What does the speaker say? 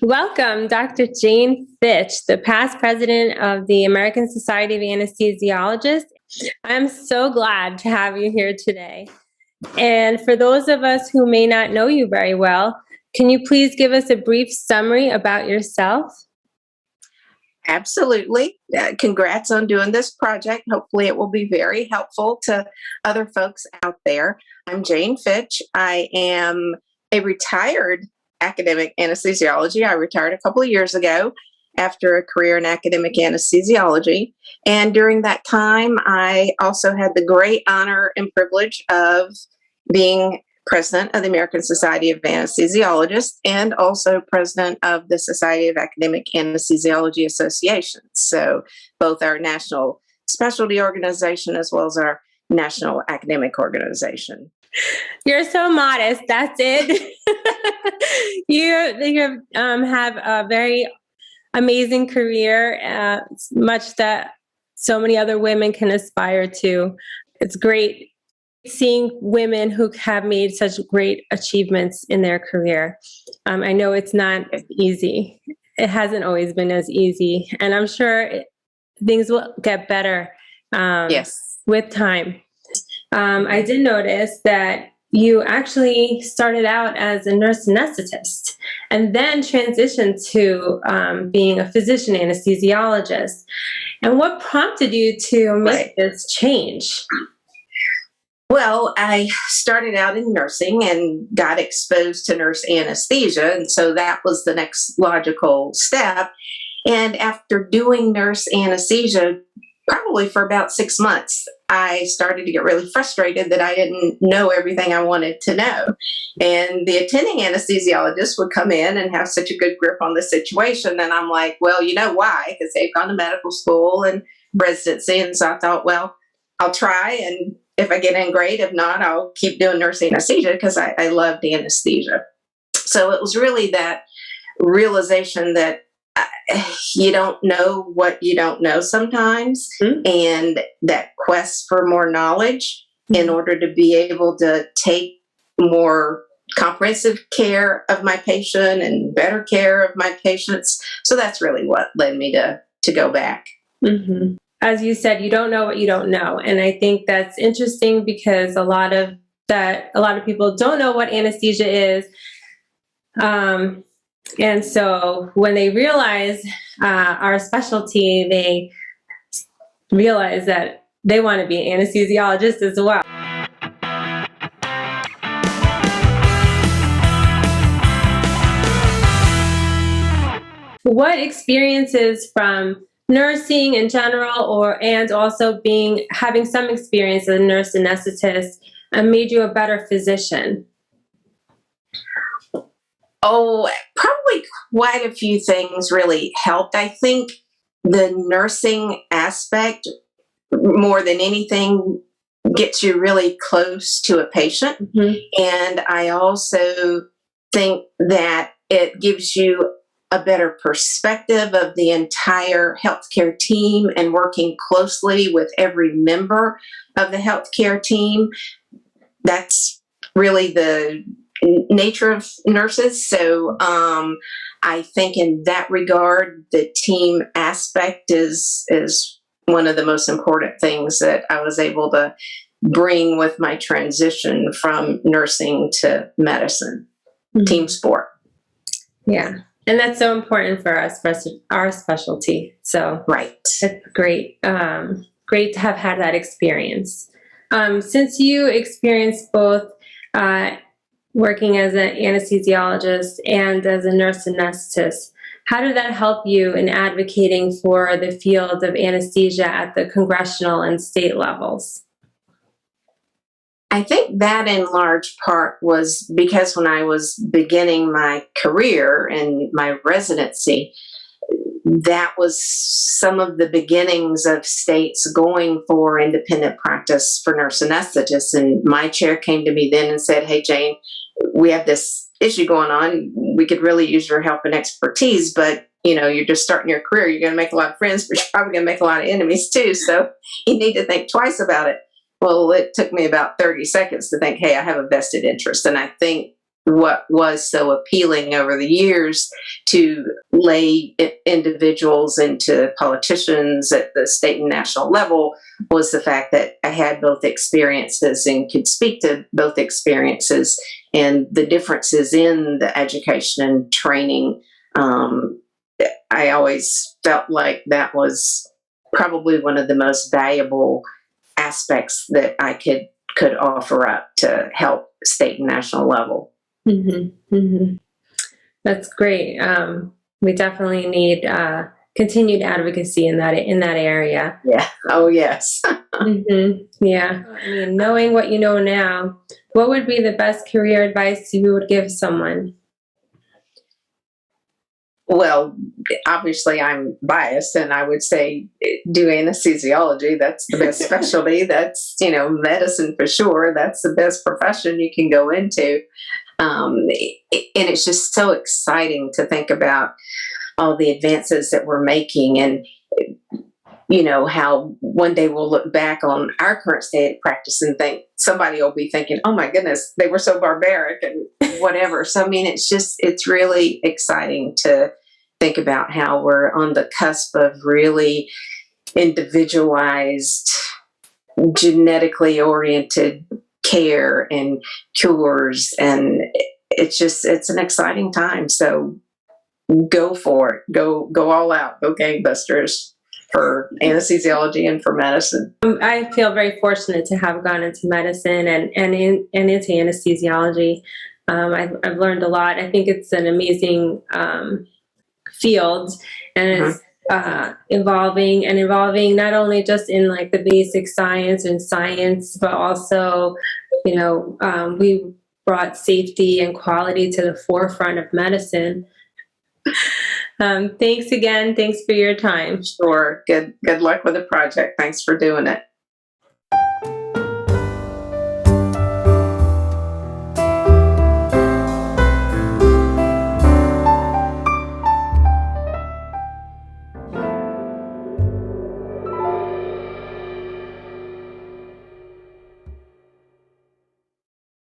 Welcome, Dr. Jane Fitch, the past president of the American Society of Anesthesiologists. I'm so glad to have you here today. And for those of us who may not know you very well, can you please give us a brief summary about yourself? Absolutely. Congrats on doing this project. Hopefully it will be very helpful to other folks out there. I'm Jane Fitch. I am a retired academic anesthesiology. I retired a couple of years ago after a career in academic anesthesiology. And during that time, I also had the great honor and privilege of being president of the American Society of Anesthesiologists and also president of the Society of Academic Anesthesiology Associations. So both our national specialty organization as well as our national academic organization. You're so modest. That's it. you have a very amazing career, much that so many other women can aspire to. It's great seeing women who have made such great achievements in their career. I know it's not easy. It hasn't always been as easy, and I'm sure things will get better with time. I did notice that you actually started out as a nurse anesthetist and then transitioned to being a physician anesthesiologist. And what prompted you to make this change? Well, I started out in nursing and got exposed to nurse anesthesia, and so that was the next logical step. And after doing nurse anesthesia, probably for about 6 months, I started to get really frustrated that I didn't know everything I wanted to know. And the attending anesthesiologist would come in and have such a good grip on the situation. And I'm like, well, you know why? Because they've gone to medical school and residency. And so I thought, well, I'll try. And if I get in, great. If not, I'll keep doing nurse anesthesia because I loved anesthesia. So it was really that realization that you don't know what you don't know sometimes, and that quest for more knowledge in order to be able to take more comprehensive care of my patient and better care of my patients. So that's really what led me to go back. Mm-hmm. As you said, you don't know what you don't know. And I think that's interesting because a lot of people don't know what anesthesia is. And so when they realize our specialty, they realize that they want to be an anesthesiologist as well. What experiences from nursing in general, and also having some experience as a nurse anesthetist, made you a better physician? Oh, probably quite a few things really helped. I think the nursing aspect, more than anything, gets you really close to a patient. Mm-hmm. And I also think that it gives you a better perspective of the entire healthcare team and working closely with every member of the healthcare team. That's really the nature of nurses. So I think in that regard, the team aspect is one of the most important things that I was able to bring with my transition from nursing to medicine. Mm-hmm. Team sport. Yeah. And that's so important for us, for our specialty. So it's great. Great to have had that experience. Since you experienced both working as an anesthesiologist and as a nurse anesthetist, how did that help you in advocating for the field of anesthesia at the congressional and state levels? I think that in large part was because when I was beginning my career and my residency, that was some of the beginnings of states going for independent practice for nurse anesthetists. And my chair came to me then and said, "Hey, Jane, we have this issue going on. We could really use your help and expertise, but you're just starting your career. You're going to make a lot of friends, but you're probably going to make a lot of enemies too. So you need to think twice about it." Well, it took me about 30 seconds to think, hey, I have a vested interest. And I think what was so appealing over the years to lay individuals into politicians at the state and national level was the fact that I had both experiences and could speak to both experiences and the differences in the education and training. I always felt like that was probably one of the most valuable aspects that I could offer up to help state and national level. Mm-hmm. Mm-hmm. That's great. We definitely need continued advocacy in that area. Yeah. Oh, yes. Mm-hmm. Yeah. I mean, knowing what you know now, what would be the best career advice you would give someone? Well, obviously I'm biased and I would say do anesthesiology. That's the best specialty. That's, medicine for sure. That's the best profession you can go into. And it's just so exciting to think about all the advances that we're making and, how one day we'll look back on our current state of practice and think somebody will be thinking, oh my goodness, they were so barbaric and whatever. So, I mean, it's really exciting to think about how we're on the cusp of really individualized, genetically oriented care and cures. And it's an exciting time. So go for it. Go all out. Go gangbusters for anesthesiology and for medicine. I feel very fortunate to have gone into medicine and into anesthesiology. I've learned a lot. I think it's an amazing field, and it's evolving not only just in like the basic science and science, but also, we brought safety and quality to the forefront of medicine. Thanks again. Thanks for your time. Sure. Good luck with the project. Thanks for doing it.